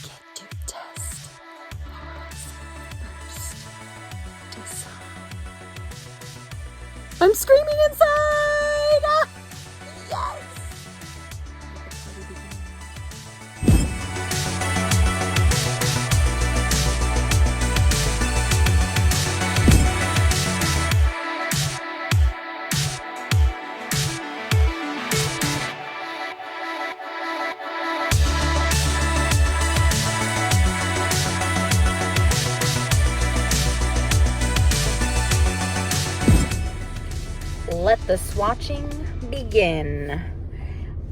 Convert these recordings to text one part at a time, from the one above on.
get to test Laura's first design. I'm screaming inside! Ah, yes! Let the swatching begin.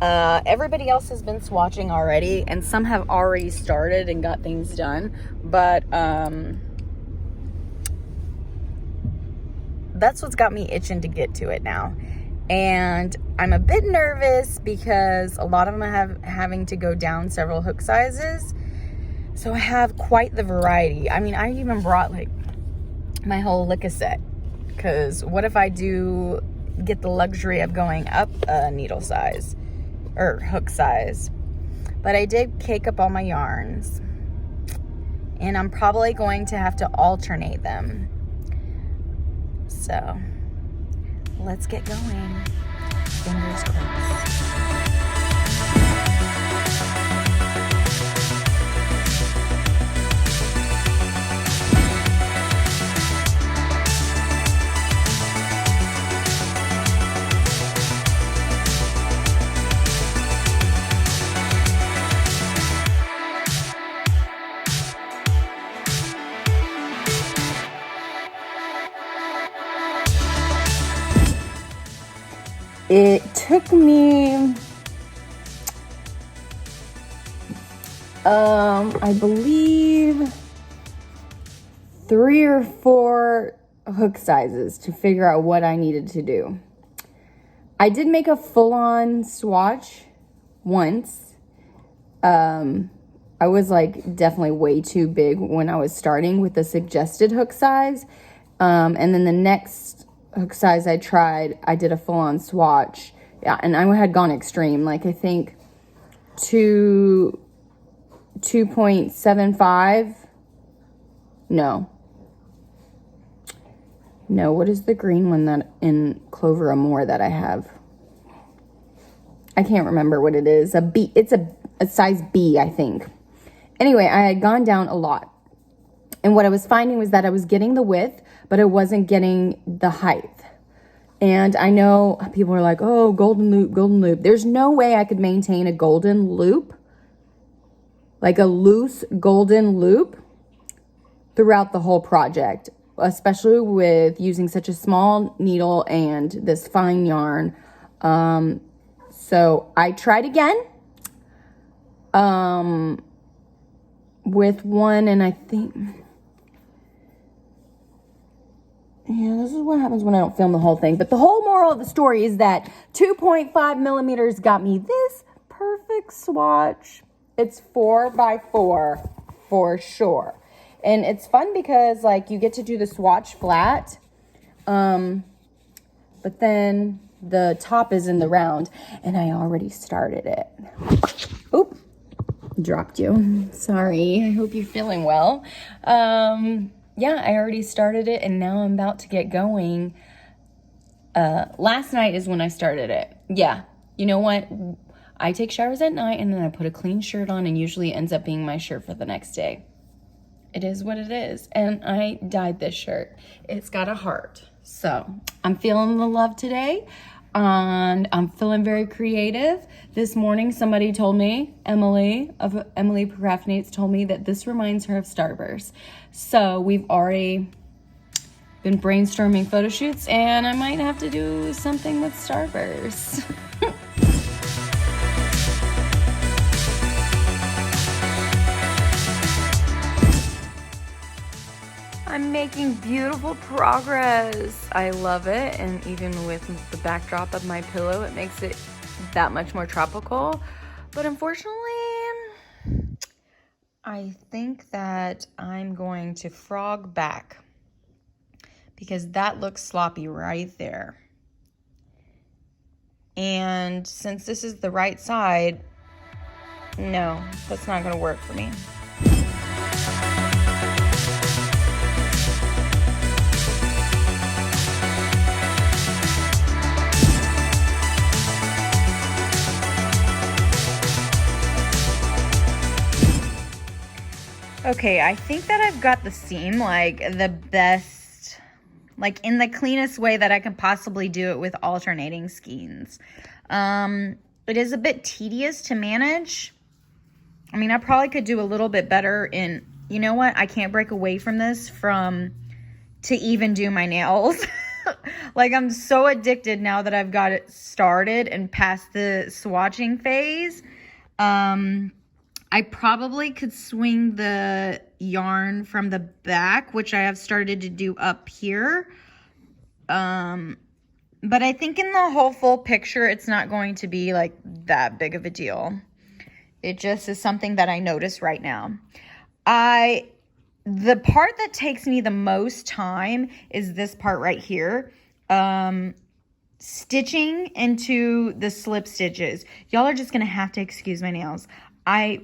Everybody else has been swatching already, and some have already started and got things done, but that's what's got me itching to get to it now. And I'm a bit nervous because a lot of them are having to go down several hook sizes, so I have quite the variety. I mean, I even brought like my whole Licka set, because what if I do get the luxury of going up a needle size or hook size? But I did cake up all my yarns, and I'm probably going to have to alternate them. So let's get going. Fingers crossed. It took me, I believe 3 or 4 hook sizes to figure out what I needed to do. I did make a full-on swatch once. I was like definitely way too big when I was starting with the suggested hook size. And then the next hook size I tried, I did a full-on swatch. Yeah, and I had gone extreme. Like I think 2.75. No, what is the green one that in Clover Amore that I have? I can't remember what it is. A B. It's a size B, I think. Anyway, I had gone down a lot. And what I was finding was that I was getting the width, but I wasn't getting the height. And I know people are like, oh, golden loop, golden loop. There's no way I could maintain a golden loop, like a loose golden loop, throughout the whole project, especially with using such a small needle and this fine yarn. So I tried again with one, and I think... Yeah, this is what happens when I don't film the whole thing. But the whole moral of the story is that 2.5 millimeters got me this perfect swatch. It's 4x4 for sure. And it's fun because like you get to do the swatch flat. But then the top is in the round, and I already started it. Oop, dropped you. Sorry, I hope you're feeling well. Yeah, I already started it, and now I'm about to get going. Last night is when I started it. Yeah, you know what? I take showers at night, and then I put a clean shirt on, and usually ends up being my shirt for the next day. It is what it is, and I dyed this shirt. It's got a heart, so I'm feeling the love today, and I'm feeling very creative. This morning, somebody told me, Emily of Emily Procrastinates told me that this reminds her of Starburst. So we've already been brainstorming photo shoots, and I might have to do something with Starburst. I'm making beautiful progress. I love it, and even with the backdrop of my pillow, it makes it that much more tropical. But unfortunately, I think that I'm going to frog back because that looks sloppy right there. And since this is the right side, no, that's not going to work for me. Okay, I think that I've got the seam like the best, like in the cleanest way that I can possibly do it with alternating skeins. It is a bit tedious to manage. I mean, I probably could do a little bit better in, you know what? I can't break away from this to even do my nails. Like, I'm so addicted now that I've got it started and past the swatching phase. I probably could swing the yarn from the back, which I have started to do up here. But I think in the whole full picture, it's not going to be like that big of a deal. It just is something that I notice right now. The part that takes me the most time is this part right here. Stitching into the slip stitches. Y'all are just going to have to excuse my nails. I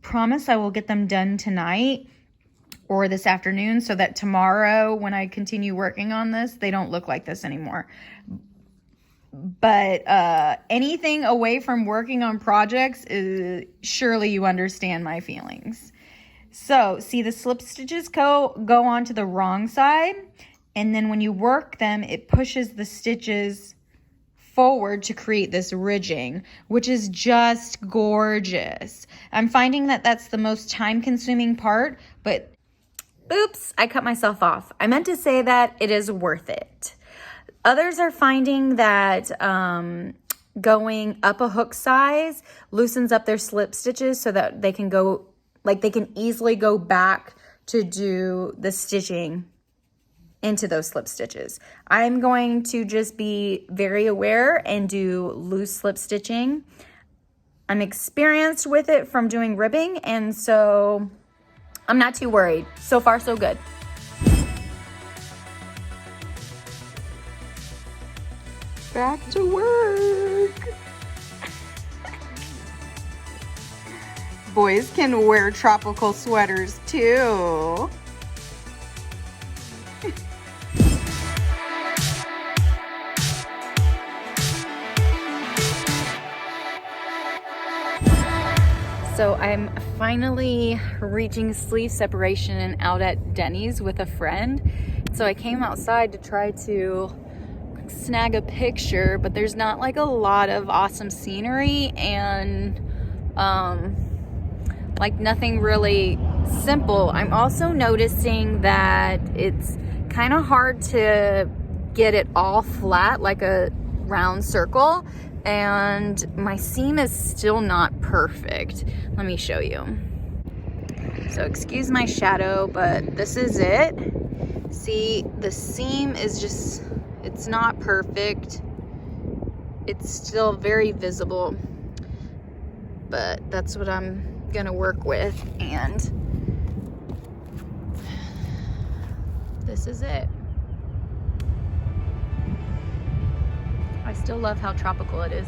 promise I will get them done tonight or this afternoon so that tomorrow when I continue working on this, they don't look like this anymore. But anything away from working on projects, surely you understand my feelings. So see, the slip stitches go onto the wrong side, and then when you work them, it pushes the stitches forward to create this ridging, which is just gorgeous. I'm finding that that's the most time-consuming part, but oops, I cut myself off. I meant to say that it is worth it. Others are finding that going up a hook size loosens up their slip stitches so that they can go, like they can easily go back to do the stitching into those slip stitches. I'm going to just be very aware and do loose slip stitching. I'm experienced with it from doing ribbing, and so I'm not too worried. So far, so good. Back to work. Boys can wear tropical sweaters too. So I'm finally reaching sleeve separation out at Denny's with a friend. So I came outside to try to snag a picture, but there's not like a lot of awesome scenery and like nothing really simple. I'm also noticing that it's kind of hard to get it all flat like a round circle, and my seam is still not perfect. Let me show you. So excuse my shadow, but this is it. See, the seam is just, it's not perfect. It's still very visible, but that's what I'm gonna work with, and this is it. I still love how tropical it is.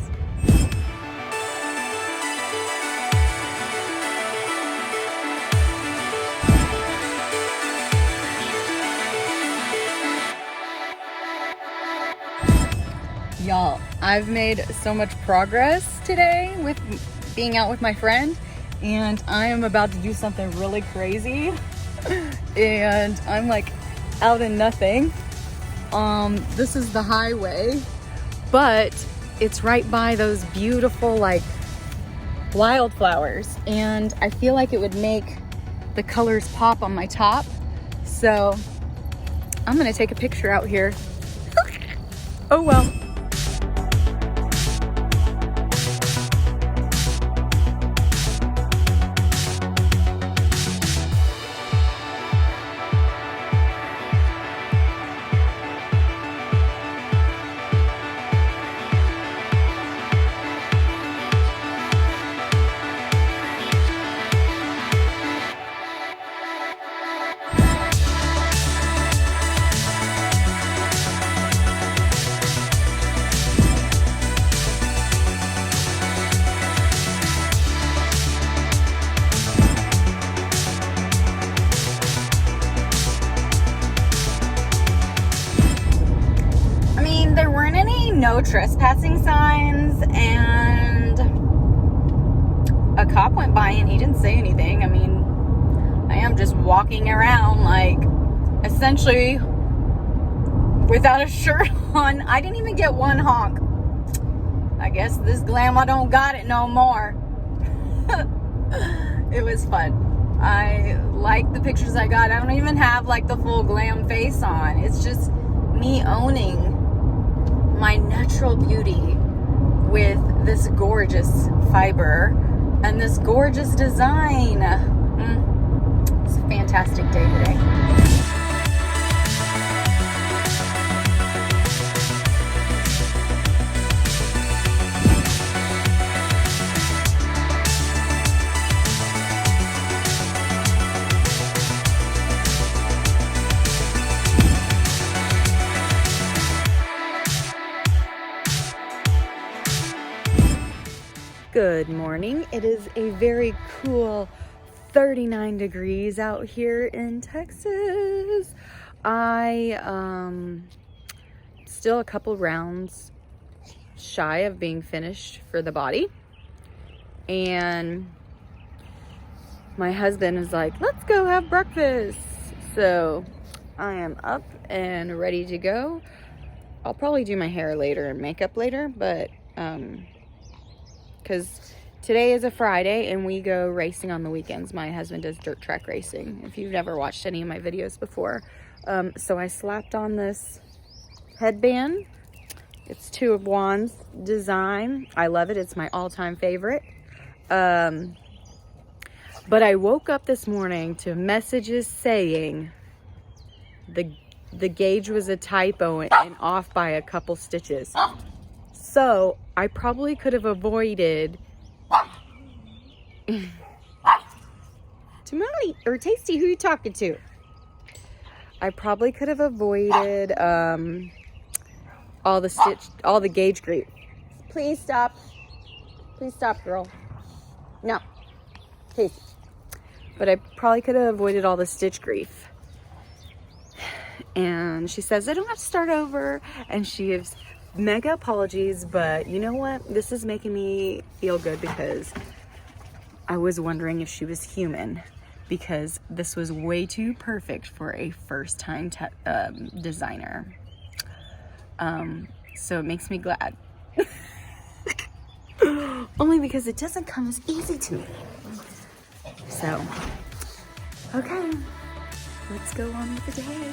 Y'all, I've made so much progress today with being out with my friend, and I am about to do something really crazy. And I'm like out in nothing. This is the highway, but it's right by those beautiful like wildflowers, and I feel like it would make the colors pop on my top. So I'm gonna take a picture out here. Oh well. no trespassing signs, and a cop went by and he didn't say anything. I mean, I am just walking around like essentially without a shirt on. I didn't even get one honk. I guess this glamour don't got it no more. It was fun. I like the pictures I got. I don't even have like the full glam face on. It's just me owning my natural beauty with this gorgeous fiber and this gorgeous design. It's a fantastic day today. Good morning. It is a very cool 39 degrees out here in Texas. I still a couple rounds shy of being finished for the body, and my husband is like, let's go have breakfast. So I am up and ready to go. I'll probably do my hair later and makeup later, but because today is a Friday and we go racing on the weekends. My husband does dirt track racing, if you've never watched any of my videos before. So I slapped on this headband. It's Two of Wands design. I love it. It's my all-time favorite. But I woke up this morning to messages saying the gauge was a typo and off by a couple stitches. So I probably could have avoided Tamale or Tasty, who you talking to? I probably could have avoided all the gauge grief. Please stop. Please stop, girl. No. Tasty. But I probably could have avoided all the stitch grief. And she says, I don't have to start over. And she gives mega apologies, but you know what? This is making me feel good because I was wondering if she was human, because this was way too perfect for a first-time designer. So it makes me glad. Only because it doesn't come as easy to me. So, okay, let's go on with the day.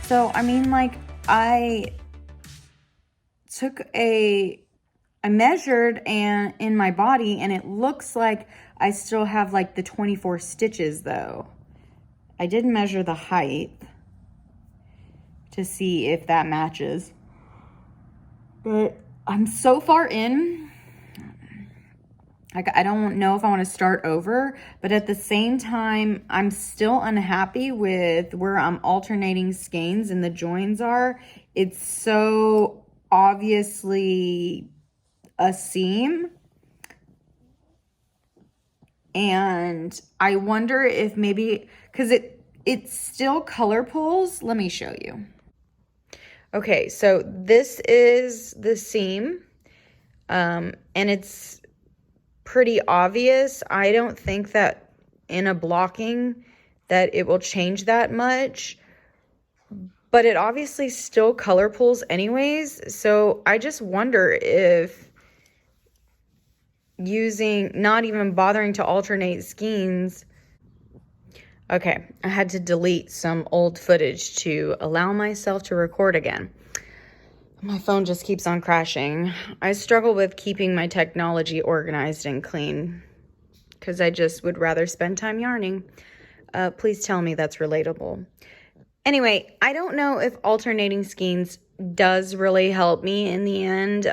So, I mean, like, I measured and in my body, and it looks like I still have like the 24 stitches though. I did measure the height to see if that matches, but I'm so far in, like, I don't know if I want to start over, but at the same time, I'm still unhappy with where I'm alternating skeins and the joins are. It's so obviously a seam. And I wonder if maybe, because it still color pulls. Let me show you. Okay, so this is the seam, and it's pretty obvious. I don't think that in a blocking that it will change that much, but it obviously still color pulls anyways. So I just wonder if not even bothering to alternate skeins. Okay, I had to delete some old footage to allow myself to record again. My phone just keeps on crashing. I struggle with keeping my technology organized and clean because I just would rather spend time yarning. Please tell me that's relatable. Anyway, I don't know if alternating skeins does really help me in the end,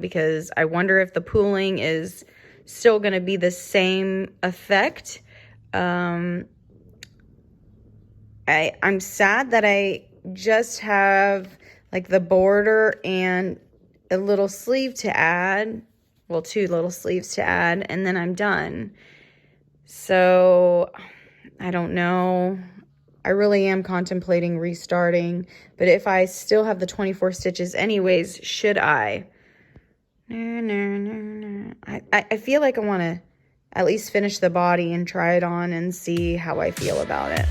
because I wonder if the pooling is still going to be the same effect. I'm sad that I just have like the border and a little sleeve to add. Well, 2 little sleeves to add, and then I'm done. So I don't know. I really am contemplating restarting, but if I still have the 24 stitches anyways, should I? I feel like I want to at least finish the body and try it on and see how I feel about it.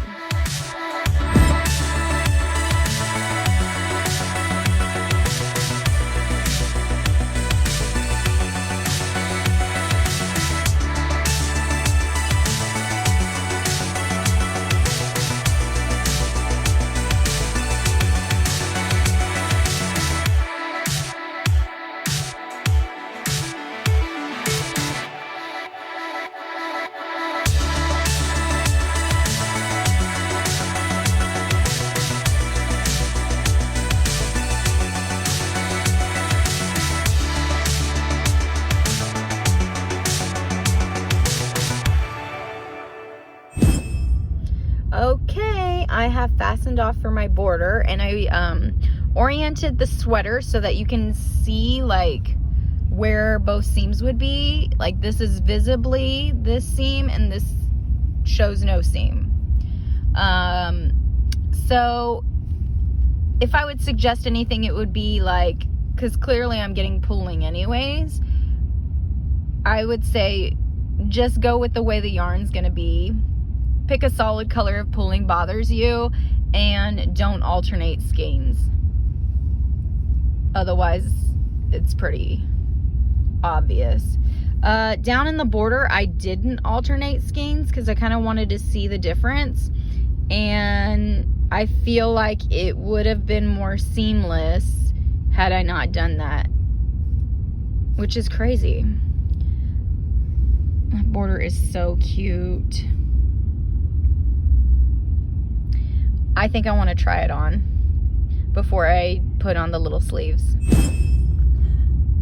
Okay, I have fastened off for my border, and I oriented the sweater so that you can see like where both seams would be. Like this is visibly this seam and this shows no seam. So if I would suggest anything, it would be like, because clearly I'm getting pulling anyways, I would say just go with the way the yarn's gonna be. Pick a solid color if pulling bothers you, and don't alternate skeins. Otherwise, it's pretty obvious. Down in the border, I didn't alternate skeins because I kind of wanted to see the difference. And I feel like it would have been more seamless had I not done that. Which is crazy. That border is so cute. I think I want to try it on before I put on the little sleeves.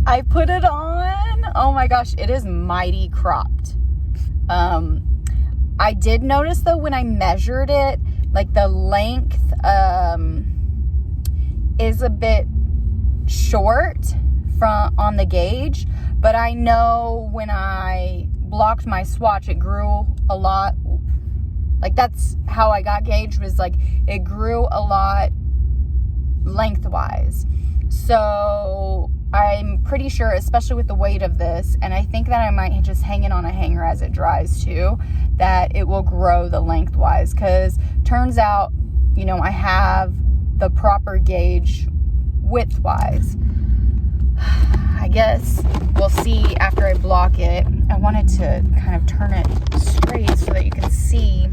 I put it on. Oh my gosh, it is mighty cropped. I did notice though when I measured it, like the length is a bit short on the gauge, but I know when I blocked my swatch, it grew a lot. Like that's how I got gauged, was like it grew a lot lengthwise. So I'm pretty sure, especially with the weight of this, and I think that I might just hang it on a hanger as it dries too, that it will grow the lengthwise, because turns out, you know, I have the proper gauge widthwise. I guess we'll see after I block it. I wanted to kind of turn it straight so that you can see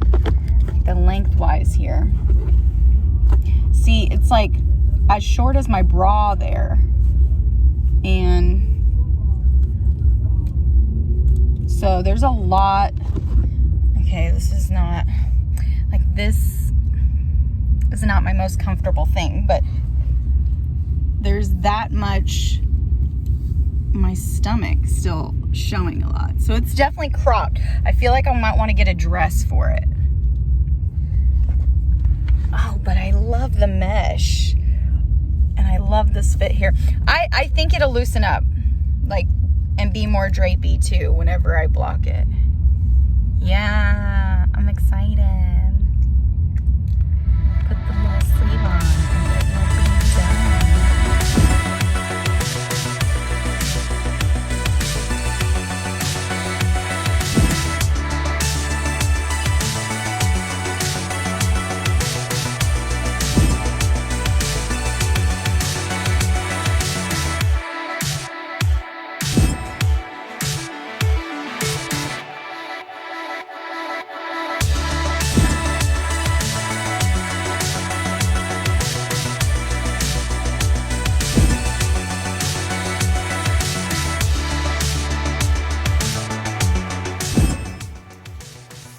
the lengthwise here. See, it's like as short as my bra there. And so there's a lot. Okay, this is not, like this is not my most comfortable thing, but there's that much, my stomach still showing a lot. So it's definitely cropped. I feel like I might want to get a dress for it. Oh, but I love the mesh. And I love this fit here. I think it'll loosen up, like, and be more drapey too whenever I block it. Yeah, I'm excited. Put the little sleeve on and it will be done.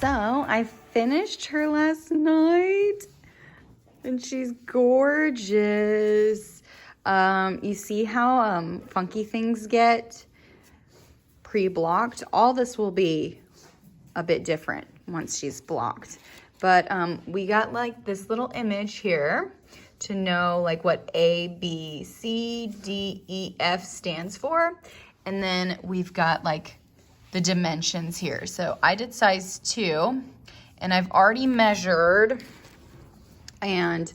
So I finished her last night and she's gorgeous. You see how funky things get pre-blocked? All this will be a bit different once she's blocked. But we got like this little image here. to know like what A, B, C, D, E, F stands for. And then we've got like the dimensions here. So I did size 2, and I've already measured, and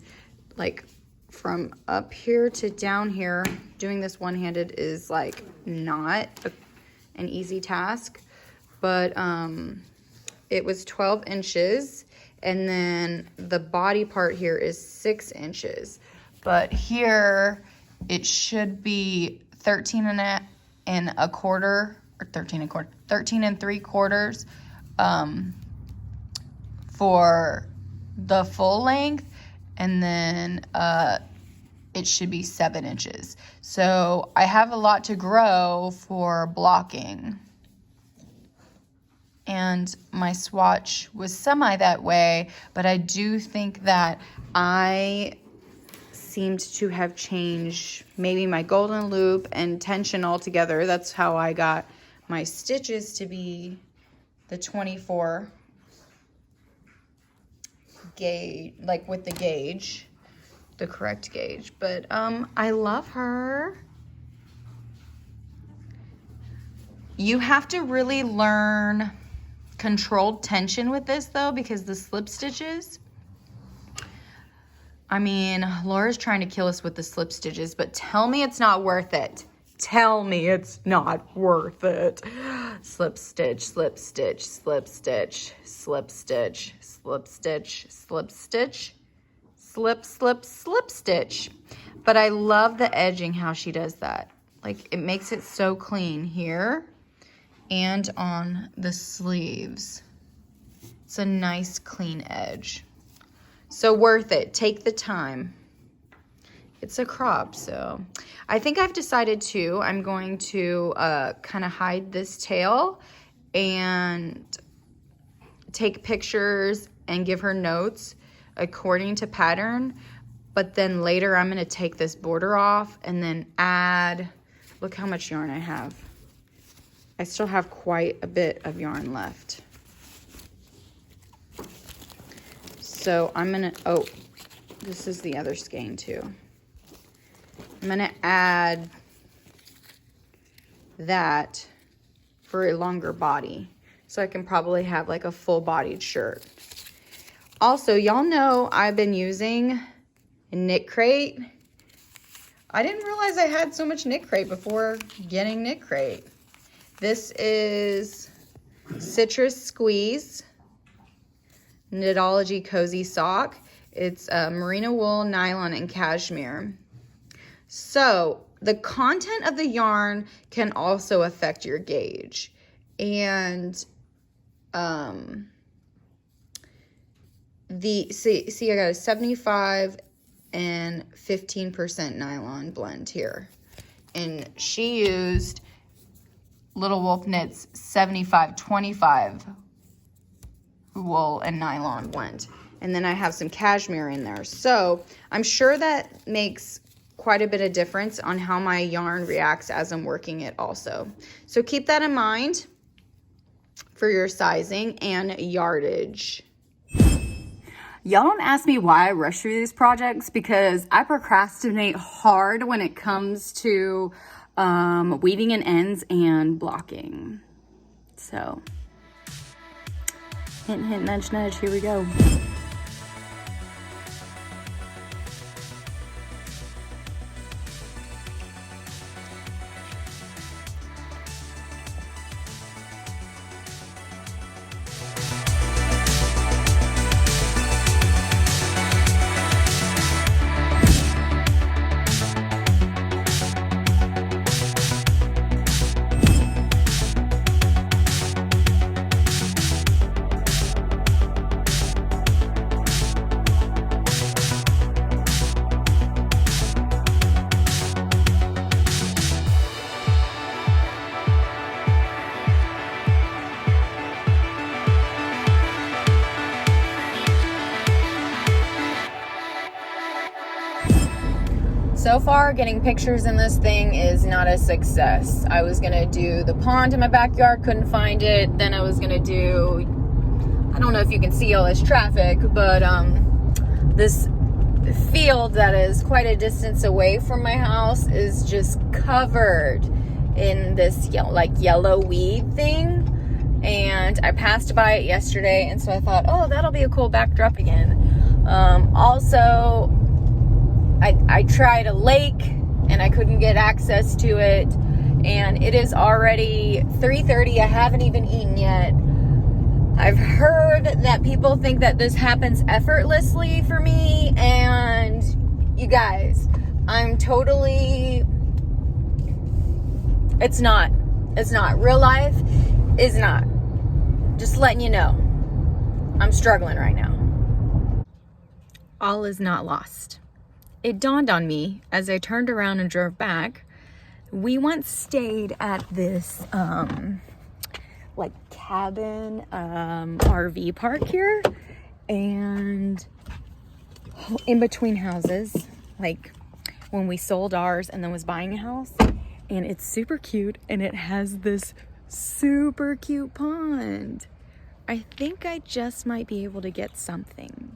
like from up here to down here, doing this one-handed is like not an easy task, but it was 12 inches, and then the body part here is 6 inches, but here it should be 13 and a quarter, or 13 and 3/4 for the full length, and then it should be 7 inches. So I have a lot to grow for blocking. And my swatch was semi that way, but I do think that I seemed to have changed maybe my golden loop and tension altogether. That's how I got my stitches to be the 24 gauge, like with the gauge, the correct gauge. But I love her. You have to really learn controlled tension with this though, because the slip stitches, I mean, Laura's trying to kill us with the slip stitches, but tell me it's not worth it. Tell me it's not worth it. Slip stitch, slip stitch, slip stitch, slip stitch, slip stitch, slip stitch, slip, slip, slip stitch. But I love the edging, how she does that. Like, it makes it so clean here and on the sleeves. It's a nice clean edge. So worth it. Take the time. It's a crop, so I think I've decided too, I'm going to kind of hide this tail and take pictures and give her notes according to pattern. But then later I'm going to take this border off and then add, look how much yarn I have. I still have quite a bit of yarn left. So I'm gonna, oh, this is the other skein too. I'm gonna add that for a longer body, so I can probably have like a full bodied shirt. Also, y'all know I've been using Knit Crate. I didn't realize I had so much Knit Crate before getting Knit Crate. This is Citrus Squeeze Knitology Cozy Sock. It's merino wool, nylon, and cashmere. So the content of the yarn can also affect your gauge. And see, I got a 75 and 15% nylon blend here. And she used Little Wolf Knits 75-25 wool and nylon blend. And then I have some cashmere in there. So I'm sure that makes quite a bit of difference on how my yarn reacts as I'm working it also. So keep that in mind for your sizing and yardage. Y'all don't ask me why I rush through these projects, because I procrastinate hard when it comes to weaving in ends and blocking. So hint, hint, nudge, nudge, here we go. So far, getting pictures in this thing is not a success. I was gonna do the pond in my backyard, couldn't find it. Then I was gonna do, I don't know if you can see all this traffic, but this field that is quite a distance away from my house is just covered in this yellow weed thing. And I passed by it yesterday, and so I thought, oh, that'll be a cool backdrop again. Also, I tried a lake and I couldn't get access to it, and it is already 3:30. I haven't even eaten yet. I've heard that people think that this happens effortlessly for me, and you guys, it's not. Real life is not. Just letting you know. I'm struggling right now. All is not lost. It dawned on me as I turned around and drove back. We once stayed at this cabin RV park here, and in between houses, like when we sold ours and then was buying a house, and it's super cute, and it has this super cute pond. I think I just might be able to get something.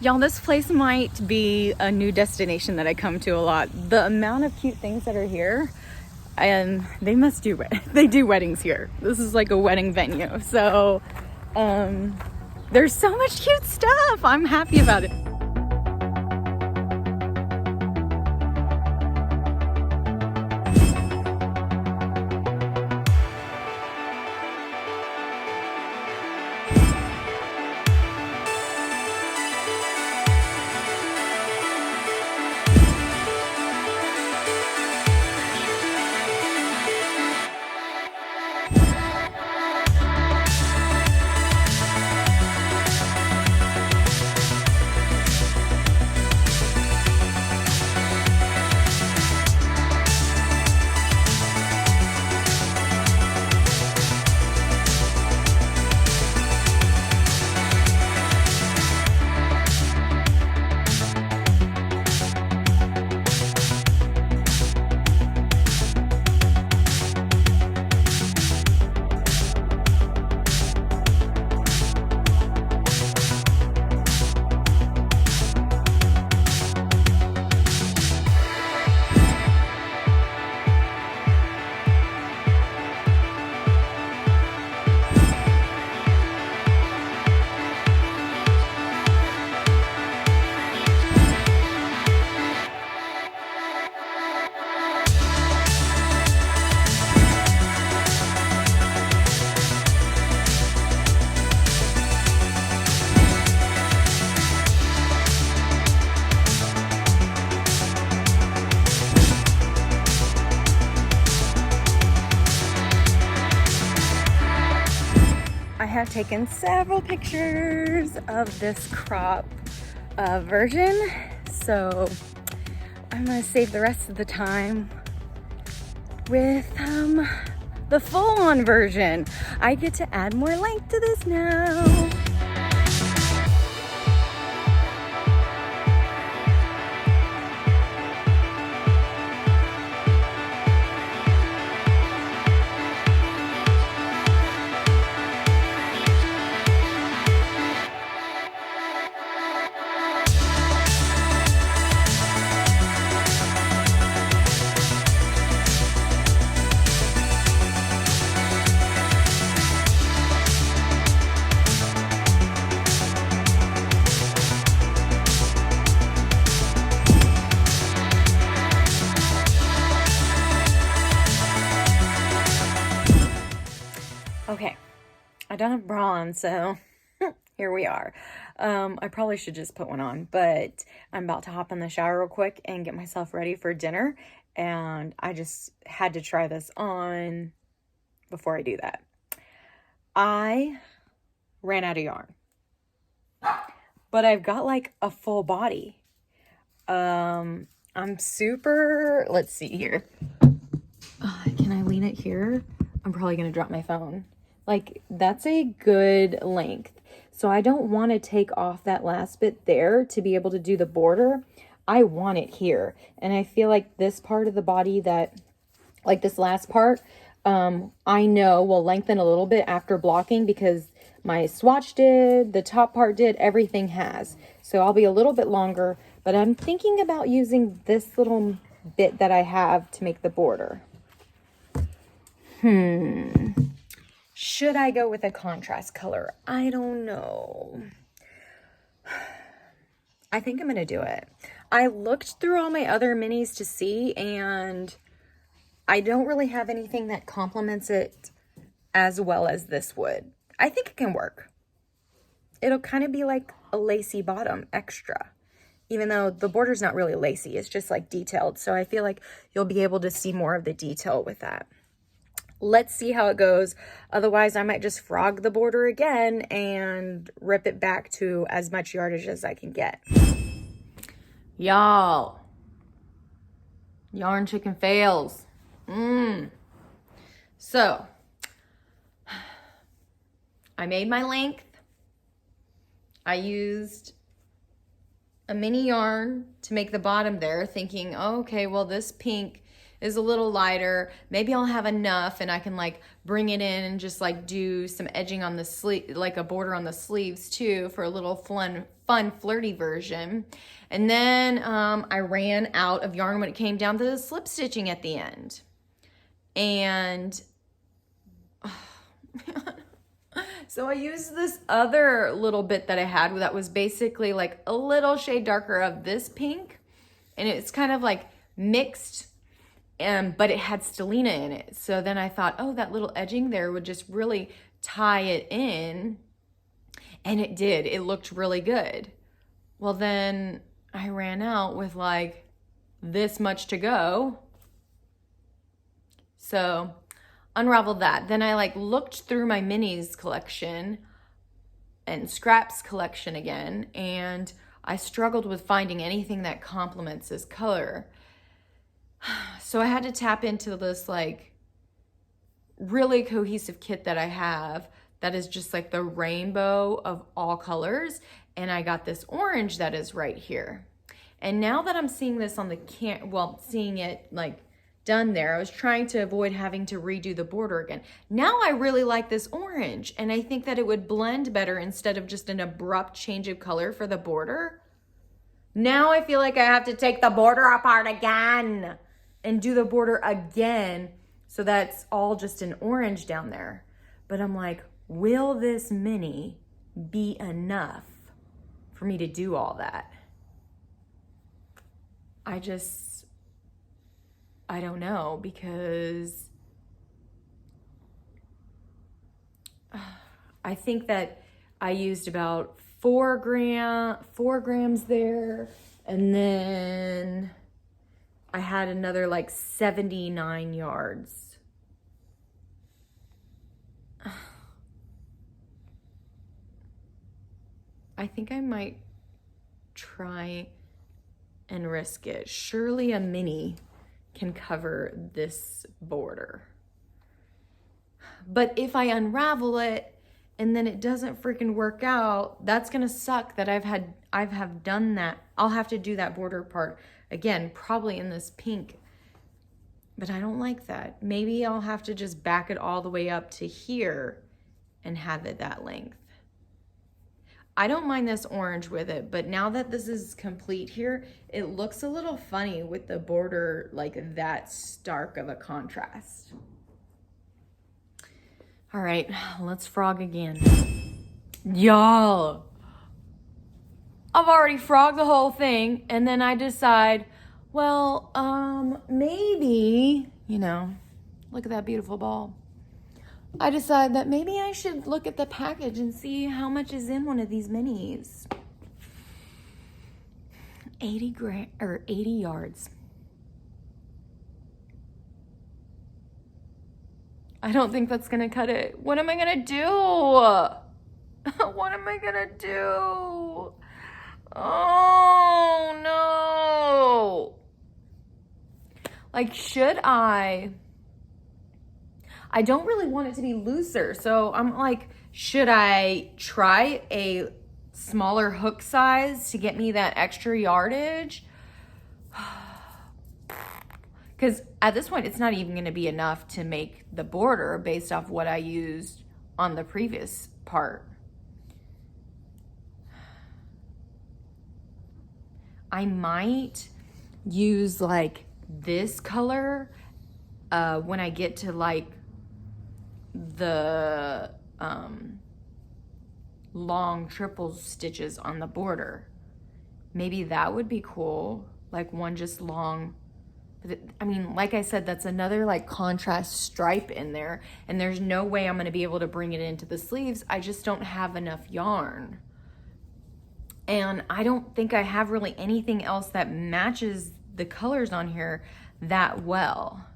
Y'all, this place might be a new destination that I come to a lot. The amount of cute things that are here, and they do weddings here. This is like a wedding venue. So there's so much cute stuff. I'm happy about it. I have taken several pictures of this crop version, so I'm gonna save the rest of the time with the full-on version. I get to add more length to this now. Okay, I don't have bra on, so here we are. I probably should just put one on, but I'm about to hop in the shower real quick and get myself ready for dinner, and I just had to try this on before I do that. I ran out of yarn, but I've got like a full body. I'm super, let's see here. Can I lean it here? I'm probably gonna drop my phone. Like, that's a good length. So I don't want to take off that last bit there to be able to do the border. I want it here. And I feel like this part of the body that, like this last part, I know will lengthen a little bit after blocking because my swatch did, the top part did, everything has. So I'll be a little bit longer, but I'm thinking about using this little bit that I have to make the border. Should I go with a contrast color? I don't know. I think I'm gonna do it. I looked through all my other minis to see, and I don't really have anything that complements it as well as this would. I think it can work. It'll kind of be like a lacy bottom extra, even though the border's not really lacy, it's just like detailed. So I feel like you'll be able to see more of the detail with that. Let's see how it goes. Otherwise, I might just frog the border again and rip it back to as much yardage as I can get. Y'all, yarn chicken fails. So, I made my length. I used a mini yarn to make the bottom there, thinking, oh, okay, well, this pink is a little lighter. Maybe I'll have enough and I can like bring it in and just like do some edging on the sleeve, like a border on the sleeves too, for a little fun flirty version. And then I ran out of yarn when it came down to the slip stitching at the end. And so I used this other little bit that I had that was basically like a little shade darker of this pink. And it's kind of like mixed, but it had stellina in it. So then I thought, oh, that little edging there would just really tie it in. And it did. It looked really good. Well, then I ran out with like this much to go. So unraveled that. Then I like looked through my minis collection and scraps collection again, and I struggled with finding anything that complements this color. So I had to tap into this like really cohesive kit that I have that is just like the rainbow of all colors. And I got this orange that is right here. And now that I'm seeing this on the seeing it like done there, I was trying to avoid having to redo the border again. Now I really like this orange, and I think that it would blend better instead of just an abrupt change of color for the border. Now I feel like I have to take the border apart again and do the border again, so that's all just an orange down there. But I'm like, will this mini be enough for me to do all that? I don't know, because I think that I used about 4 grams there, and then I had another like 79 yards. I think I might try and risk it. Surely a mini can cover this border. But if I unravel it and then it doesn't freaking work out, that's gonna suck that I've done that. I'll have to do that border part again, probably in this pink, but I don't like that. Maybe I'll have to just back it all the way up to here and have it that length. I don't mind this orange with it, but now that this is complete here, it looks a little funny with the border like that stark of a contrast. All right, let's frog again. Y'all, I've already frogged the whole thing, and then I decide, well, maybe, look at that beautiful ball. I decided that maybe I should look at the package and see how much is in one of these minis. 80 yards. I don't think that's gonna cut it. What am I gonna do? What am I gonna do? Oh no. Like, should I don't really want it to be looser. So I'm like, should I try a smaller hook size to get me that extra yardage? Because at this point, it's not even going to be enough to make the border based off what I used on the previous part. I might use like this color when I get to like the long triple stitches on the border. Maybe that would be cool, like one just long. I mean, like I said, that's another like contrast stripe in there, and there's no way I'm gonna be able to bring it into the sleeves. I just don't have enough yarn. And I don't think I have really anything else that matches the colors on here that well.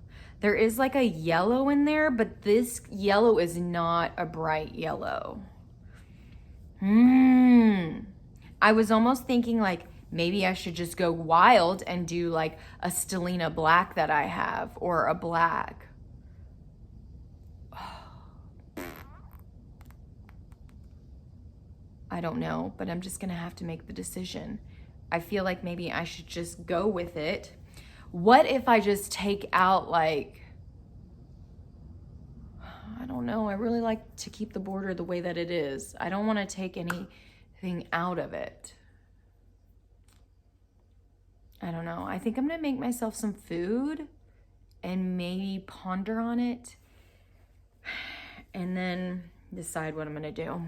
There is like a yellow in there, but this yellow is not a bright yellow. I was almost thinking like maybe I should just go wild and do like a Stellina black that I have, or a black. I don't know, but I'm just gonna have to make the decision. I feel like maybe I should just go with it. What if I just take out like, I don't know, I really like to keep the border the way that it is. I don't wanna take anything out of it. I don't know. I think I'm gonna make myself some food and maybe ponder on it and then decide what I'm gonna do.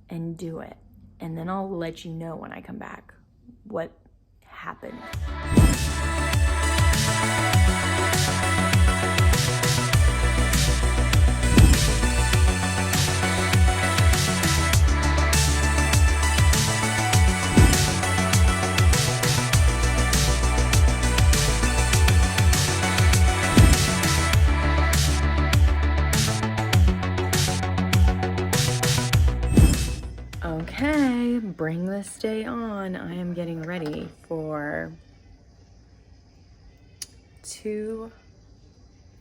And do it. And then I'll let you know when I come back what happened. Okay, bring this day on. I am getting ready for 2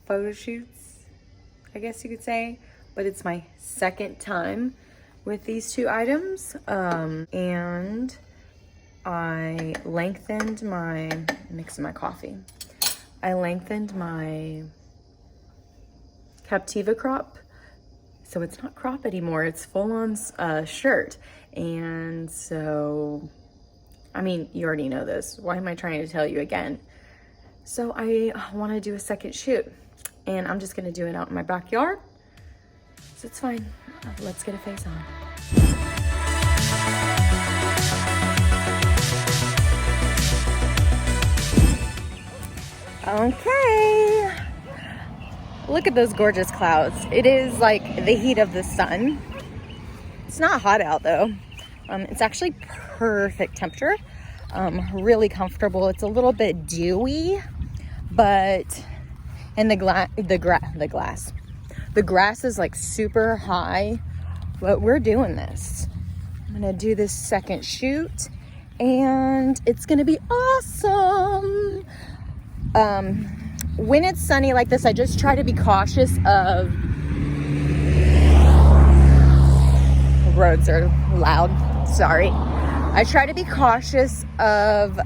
photo shoots, I guess you could say, but it's my second time with these 2 items. And I lengthened my, mixing my coffee. I lengthened my Captiva crop. So it's not crop anymore, it's full on shirt. And so, I mean, you already know this. Why am I trying to tell you again? So I wanna do a second shoot, and I'm just gonna do it out in my backyard. So it's fine, let's get a face on. Okay. Look at those gorgeous clouds. It is like the heat of the sun. It's not hot out though. It's actually perfect temperature. Really comfortable. It's a little bit dewy, but, and the grass is like super high, but we're doing this. I'm gonna do this second shoot and it's gonna be awesome. When it's sunny like this, I just try to be cautious of, roads are loud, sorry. I try to be cautious of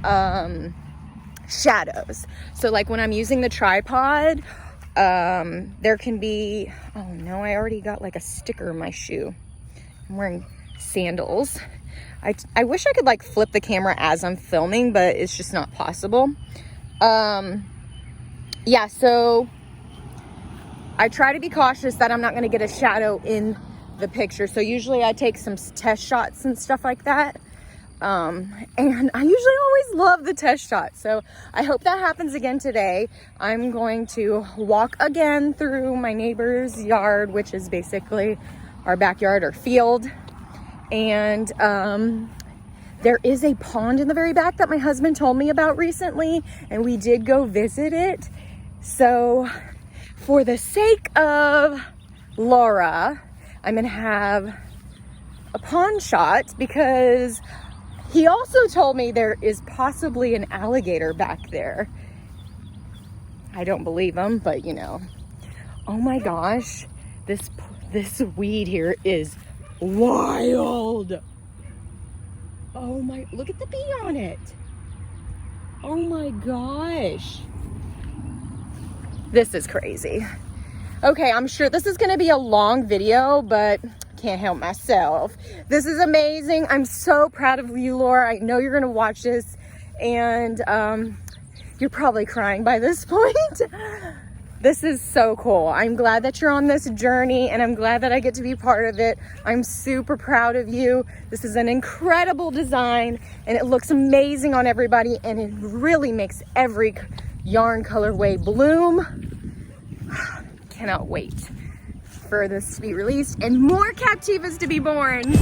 shadows. So like when I'm using the tripod, there can be, oh no, I already got like a sticker in my shoe. I'm wearing sandals. I wish I could like flip the camera as I'm filming, but it's just not possible. Yeah, so I try to be cautious that I'm not gonna get a shadow in the picture. So usually I take some test shots and stuff like that. And I usually always love the test shot. So I hope that happens again today. I'm going to walk again through my neighbor's yard, which is basically our backyard or field. And there is a pond in the very back that my husband told me about recently, and we did go visit it. So for the sake of Laura, I'm gonna have a pond shot because he also told me there is possibly an alligator back there. I don't believe him, but you know. Oh my gosh, this weed here is wild. Oh my, look at the bee on it. Oh my gosh. This is crazy. Okay, I'm sure this is gonna be a long video, but Can't help myself. This is amazing. I'm so proud of you, Laura. I know you're gonna watch this, and you're probably crying by this point. This is so cool. I'm glad that you're on this journey, and I'm glad that I get to be part of it. I'm super proud of you. This is an incredible design, and it looks amazing on everybody, and it really makes every yarn colorway bloom. Cannot wait for this to be released and more Captivas to be born.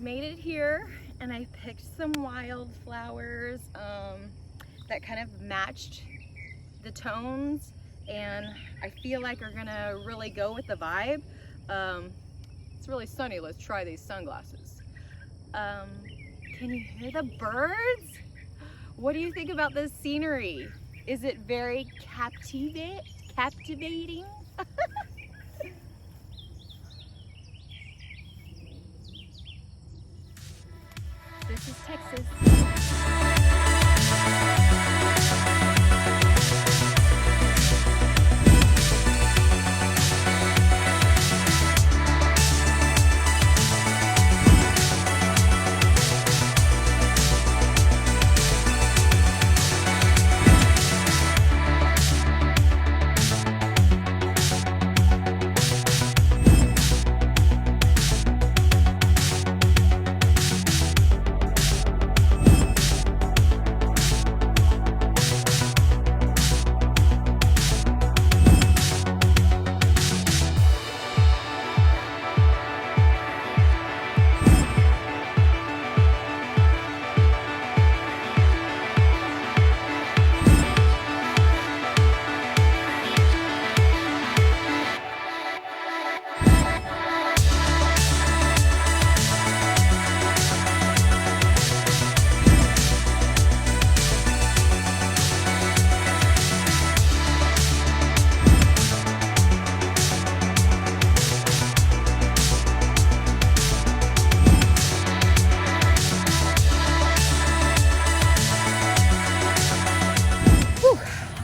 Made it here, and I picked some wildflowers that kind of matched the tones, and I feel like are gonna really go with the vibe. It's really sunny. Let's try these sunglasses. Can you hear the birds? What do you think about this scenery? Is it very captivating? This is Texas.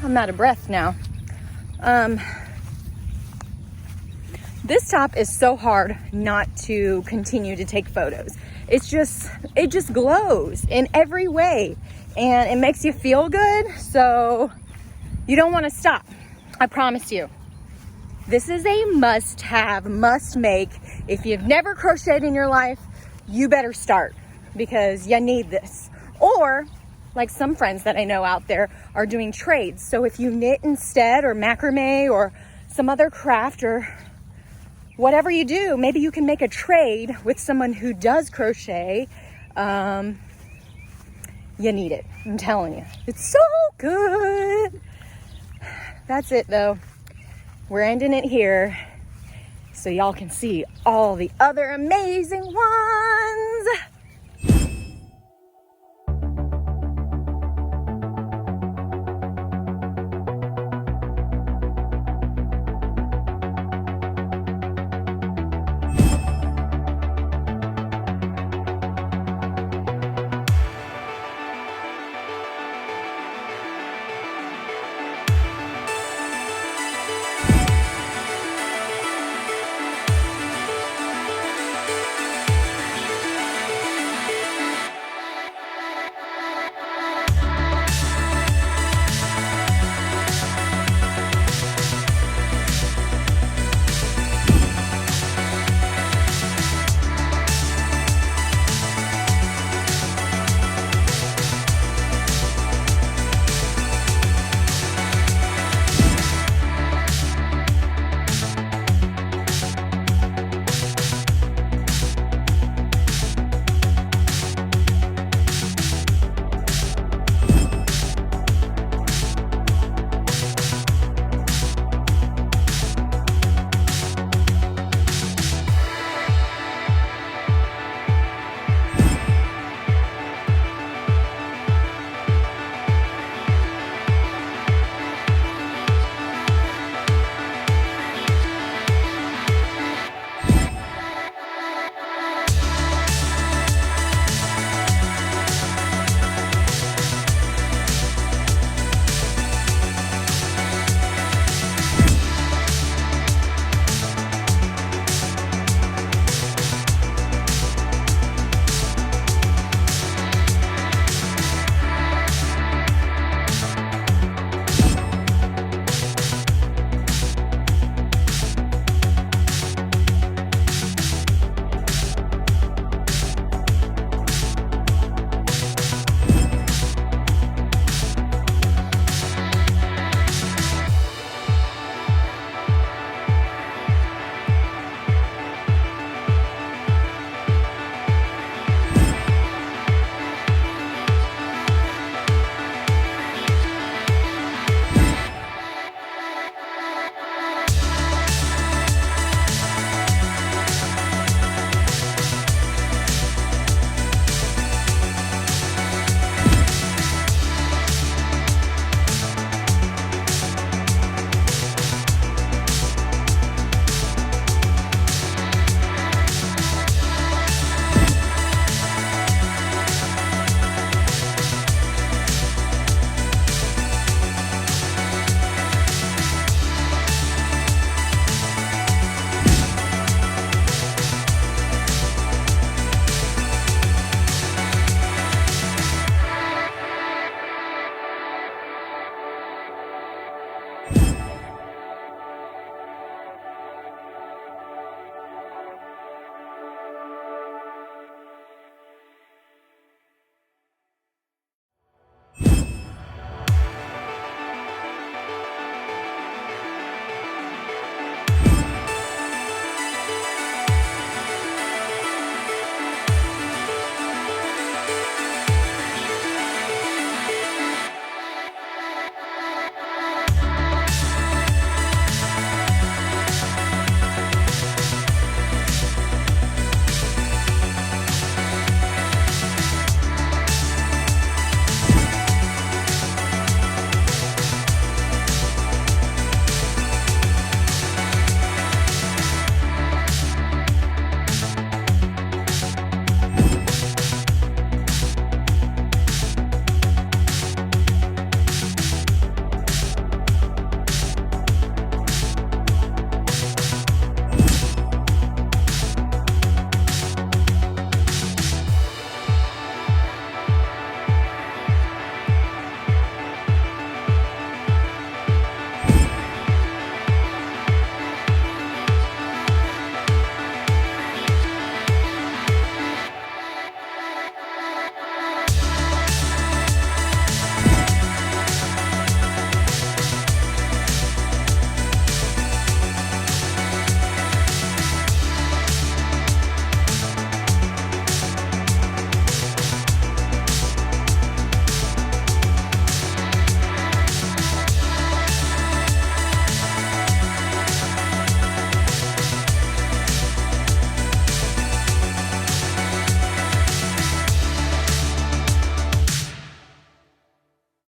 I'm out of breath now. This top is so hard not to continue to take photos. It just glows in every way, and it makes you feel good, so you don't want to stop. I promise you. This is a must-have, must-make. If you've never crocheted in your life, you better start, because you need this. Or like some friends that I know out there are doing trades. So if you knit instead, or macrame, or some other craft, or whatever you do, maybe you can make a trade with someone who does crochet. You need it, I'm telling you. It's so good. That's it though. We're ending it here so y'all can see all the other amazing ones.